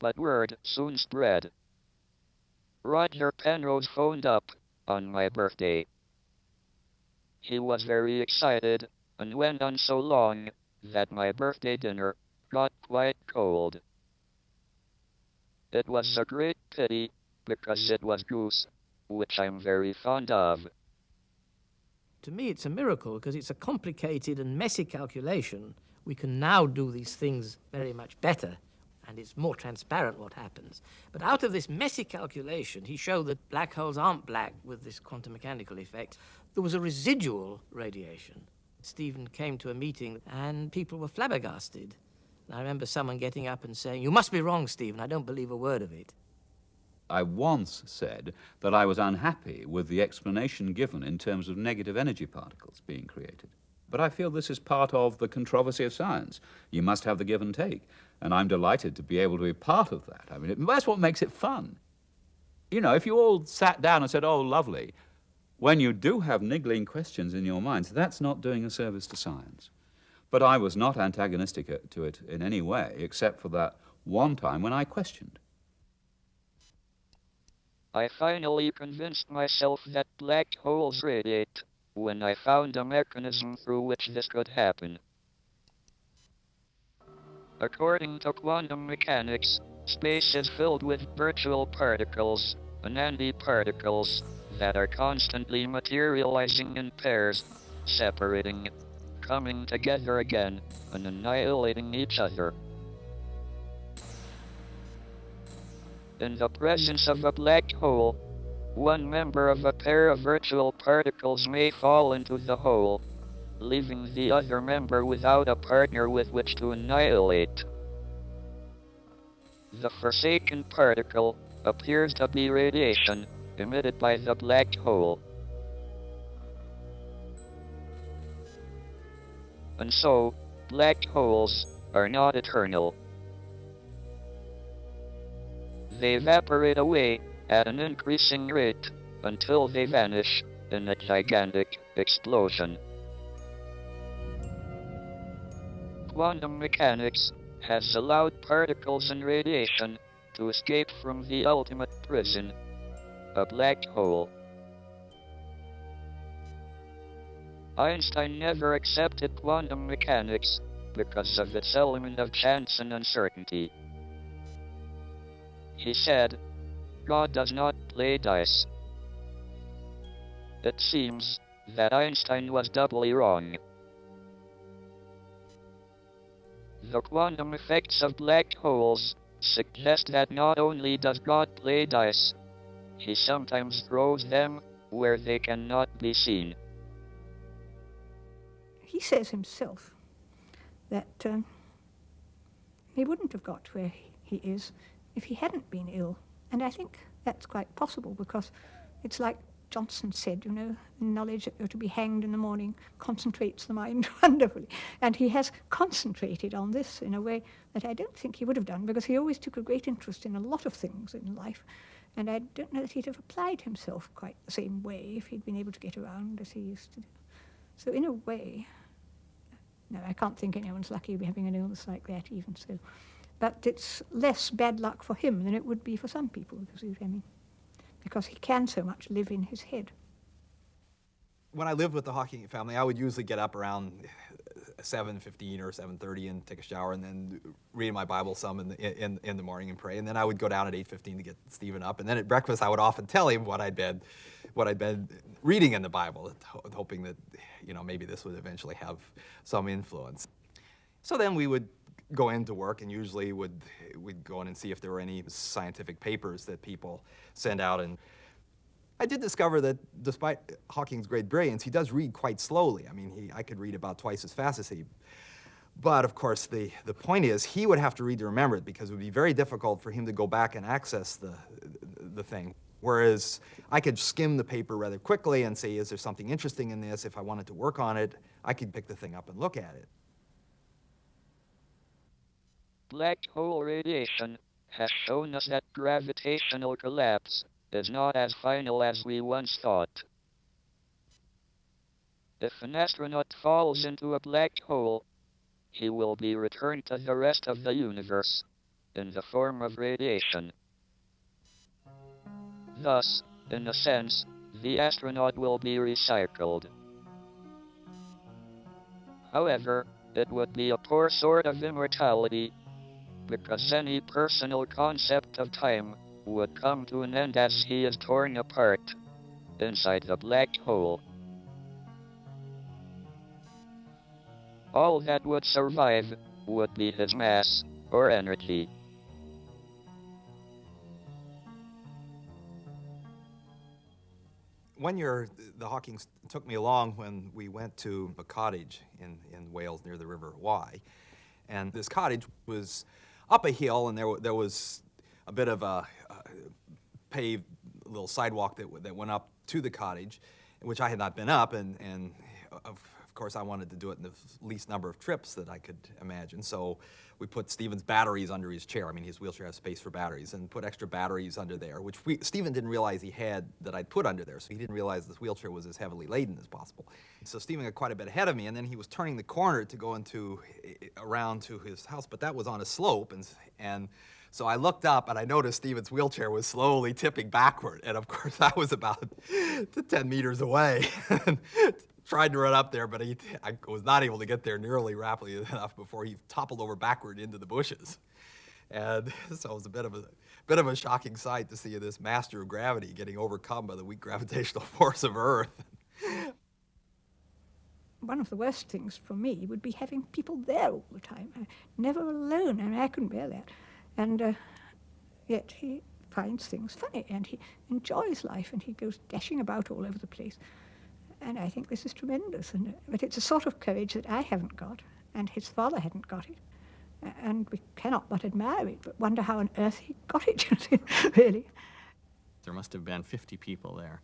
but word soon spread. Roger Penrose phoned up on my birthday. He was very excited and went on so long that my birthday dinner got quite cold. It was a great pity because it was goose, which I'm very fond of. To me, it's a miracle because it's a complicated and messy calculation. We can now do these things very much better, and it's more transparent what happens. But out of this messy calculation, he showed that black holes aren't black with this quantum mechanical effect. There was a residual radiation. Stephen came to a meeting, and people were flabbergasted. And I remember someone getting up and saying, "You must be wrong, Stephen. I don't believe a word of it." I once said that I was unhappy with the explanation given in terms of negative energy particles being created. But I feel this is part of the controversy of science. You must have the give and take, and I'm delighted to be able to be part of that. I mean, that's what makes it fun. You know, if you all sat down and said, oh, lovely, when you do have niggling questions in your minds, that's not doing a service to science. But I was not antagonistic to it in any way, except for that one time when I questioned. I finally convinced myself that black holes radiate when I found a mechanism through which this could happen. According to quantum mechanics, space is filled with virtual particles and antiparticles that are constantly materializing in pairs, separating, coming together again, and annihilating each other. In the presence of a black hole, one member of a pair of virtual particles may fall into the hole, leaving the other member without a partner with which to annihilate. The forsaken particle appears to be radiation emitted by the black hole. And so, black holes are not eternal. They evaporate away at an increasing rate until they vanish in a gigantic explosion. Quantum mechanics has allowed particles and radiation to escape from the ultimate prison, a black hole. Einstein never accepted quantum mechanics because of its element of chance and uncertainty. He said, God does not play dice. It seems that Einstein was doubly wrong. The quantum effects of black holes suggest that not only does God play dice, he sometimes throws them where they cannot be seen. He says himself that he wouldn't have got where he is if he hadn't been ill. And I think that's quite possible because it's like Johnson said, you know, knowledge that you're to be hanged in the morning concentrates the mind wonderfully. And he has concentrated on this in a way that I don't think he would have done because he always took a great interest in a lot of things in life. And I don't know that he'd have applied himself quite the same way if he'd been able to get around as he used to do. So in a way, no, I can't think anyone's lucky having an illness like that even so. But it's less bad luck for him than it would be for some people, because he can so much live in his head. When I lived with the Hawking family, I would usually get up around 7:15 or 7:30 and take a shower and then read my Bible some in the morning and pray. And then I would go down at 8:15 to get Stephen up. And then at breakfast, I would often tell him what I'd been reading in the Bible, hoping that, you know, maybe this would eventually have some influence. So then we would go into work, and usually we'd go in and see if there were any scientific papers that people send out. And I did discover that despite Hawking's great brilliance, he does read quite slowly. I mean, I could read about twice as fast as he. But of course, the point is, he would have to read to remember it because it would be very difficult for him to go back and access the thing. Whereas I could skim the paper rather quickly and say, is there something interesting in this? If I wanted to work on it, I could pick the thing up and look at it. Black hole radiation has shown us that gravitational collapse is not as final as we once thought. If an astronaut falls into a black hole, he will be returned to the rest of the universe, in the form of radiation. Thus, in a sense, the astronaut will be recycled. However, it would be a poor sort of immortality, because any personal concept of time would come to an end as he is torn apart inside the black hole. All that would survive would be his mass or energy. One year, the Hawkings took me along when we went to a cottage in Wales near the River Wye. And this cottage was up a hill, and there was a bit of a paved little sidewalk that went up to the cottage, which I had not been up, and of course I wanted to do it in the least number of trips that I could imagine. So we put Stephen's batteries under his chair. I mean, his wheelchair has space for batteries, and put extra batteries under there, which Stephen didn't realize he had, that I'd put under there, so he didn't realize this wheelchair was as heavily laden as possible. So Stephen got quite a bit ahead of me, and then he was turning the corner to go around to his house, but that was on a slope, and so I looked up and I noticed Stephen's wheelchair was slowly tipping backward, and of course I was about 10 meters away. Tried to run up there, but I was not able to get there nearly rapidly enough before he toppled over backward into the bushes. And so it was a bit of a shocking sight to see this master of gravity getting overcome by the weak gravitational force of Earth. One of the worst things for me would be having people there all the time, never alone. I mean, I couldn't bear that. And yet he finds things funny, and he enjoys life, and he goes dashing about all over the place. And I think this is tremendous. But it's a sort of courage that I haven't got, and his father hadn't got it. And we cannot but admire it, but wonder how on earth he got it, really. There must have been 50 people there.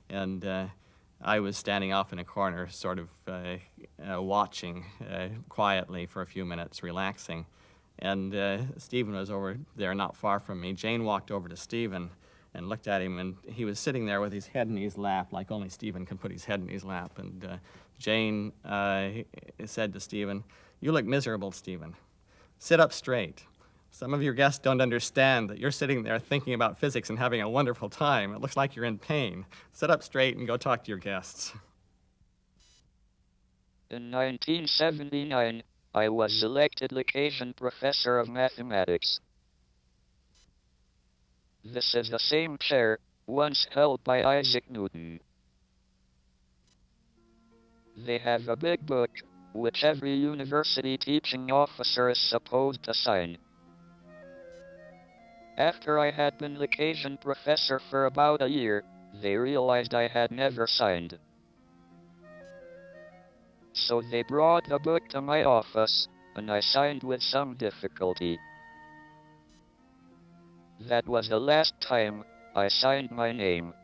And I was standing off in a corner, sort of watching quietly for a few minutes, relaxing. And Stephen was over there not far from me. Jane walked over to Stephen and looked at him, and he was sitting there with his head in his lap, like only Stephen can put his head in his lap. And Jane said to Stephen, "You look miserable, Stephen. Sit up straight. Some of your guests don't understand that you're sitting there thinking about physics and having a wonderful time. It looks like you're in pain. Sit up straight and go talk to your guests." In 1979, I was elected Lucasian Professor of Mathematics. This is the same chair once held by Isaac Newton. They have a big book, which every university teaching officer is supposed to sign. After I had been Lucasian Professor for about a year, they realized I had never signed. So they brought the book to my office, and I signed with some difficulty. That was the last time I signed my name.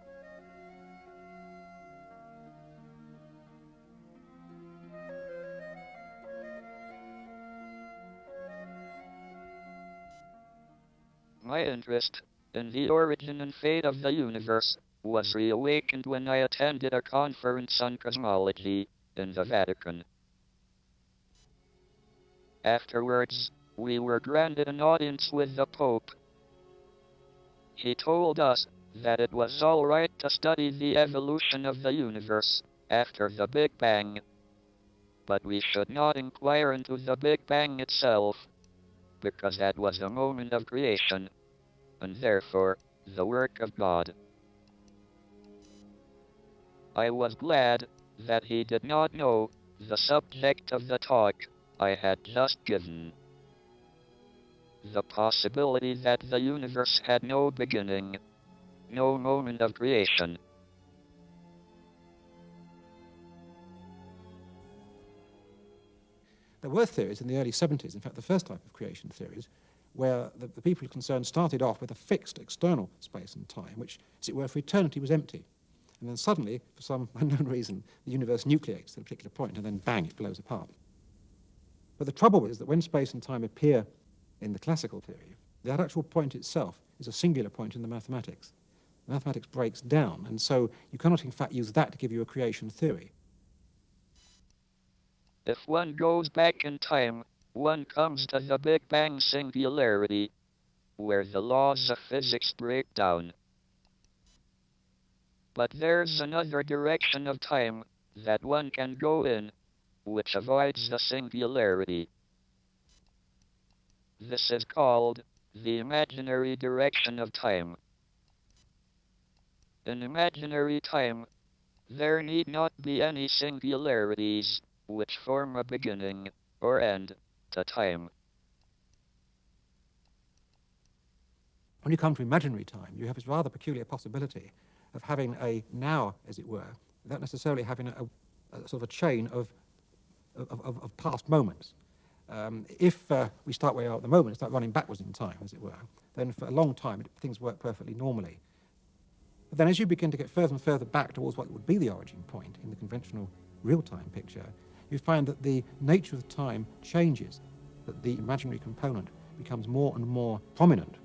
My interest in the origin and fate of the universe was reawakened when I attended a conference on cosmology in the Vatican. Afterwards, we were granted an audience with the Pope. He told us that it was all right to study the evolution of the universe after the Big Bang, but we should not inquire into the Big Bang itself, because that was the moment of creation, and therefore the work of God. I was glad that he did not know the subject of the talk I had just given. The possibility that the universe had no beginning, no moment of creation. There were theories in the early 70s, in fact the first type of creation theories, where the people concerned started off with a fixed external space and time, which, as it were, for eternity was empty. And then suddenly, for some unknown reason, the universe nucleates at a particular point, and then bang, it blows apart. But the trouble is that when space and time appear in the classical theory, that actual point itself is a singular point in the mathematics. Mathematics breaks down, and so you cannot in fact use that to give you a creation theory. If one goes back in time, one comes to the Big Bang singularity, where the laws of physics break down. But there's another direction of time that one can go in, which avoids the singularity. This is called the imaginary direction of time. In imaginary time, there need not be any singularities which form a beginning or end to time. When you come to imaginary time, you have this rather peculiar possibility of having a now, as it were, without necessarily having a sort of a chain of past moments. If we start where we are at the moment, start running backwards in time, as it were, then for a long time things work perfectly normally. But then as you begin to get further and further back towards what would be the origin point in the conventional real-time picture, you find that the nature of time changes, that the imaginary component becomes more and more prominent,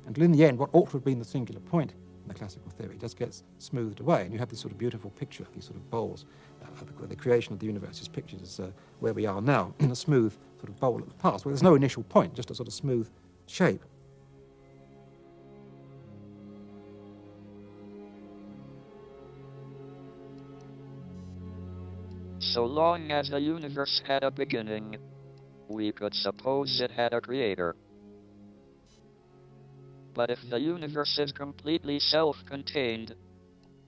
until in the end what ought to have been the singular point in the classical theory just gets smoothed away, and you have this sort of beautiful picture of these sort of bowls. The creation of the universe is pictured as where we are now, in a smooth sort of bowl of the past, where there's no initial point, just a sort of smooth shape. So long as the universe had a beginning, we could suppose it had a creator. But if the universe is completely self-contained,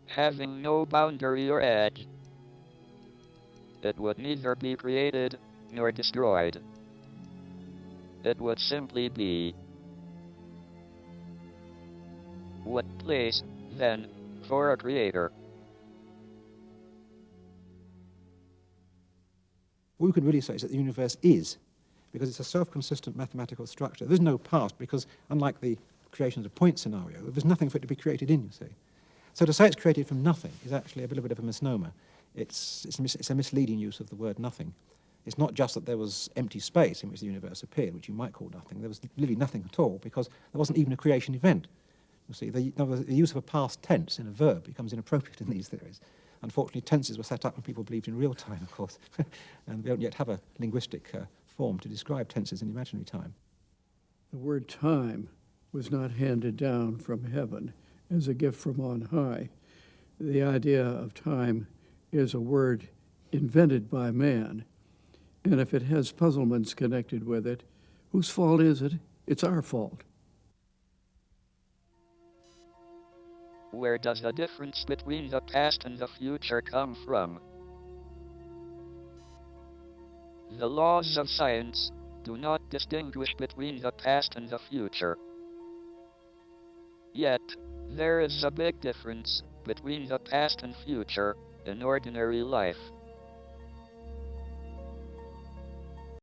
having no boundary or edge, it would neither be created nor destroyed. It would simply be. What place, then, for a creator? What we could really say is that the universe is, because it's a self-consistent mathematical structure. There's no past, because unlike the creation of a point scenario, there's nothing for it to be created in, you see. So to say it's created from nothing is actually a little bit of a misnomer. It's a misleading use of the word nothing. It's not just that there was empty space in which the universe appeared, which you might call nothing. There was really nothing at all, because there wasn't even a creation event. You see, the use of a past tense in a verb becomes inappropriate in these theories. Unfortunately, tenses were set up when people believed in real time, of course, and we don't yet have a linguistic form to describe tenses in imaginary time. The word time was not handed down from heaven as a gift from on high. The idea of time is a word invented by man, and if it has puzzlements connected with it, whose fault is it? It's our fault. Where does the difference between the past and the future come from? The laws of science do not distinguish between the past and the future. Yet, there is a big difference between the past and future in ordinary life.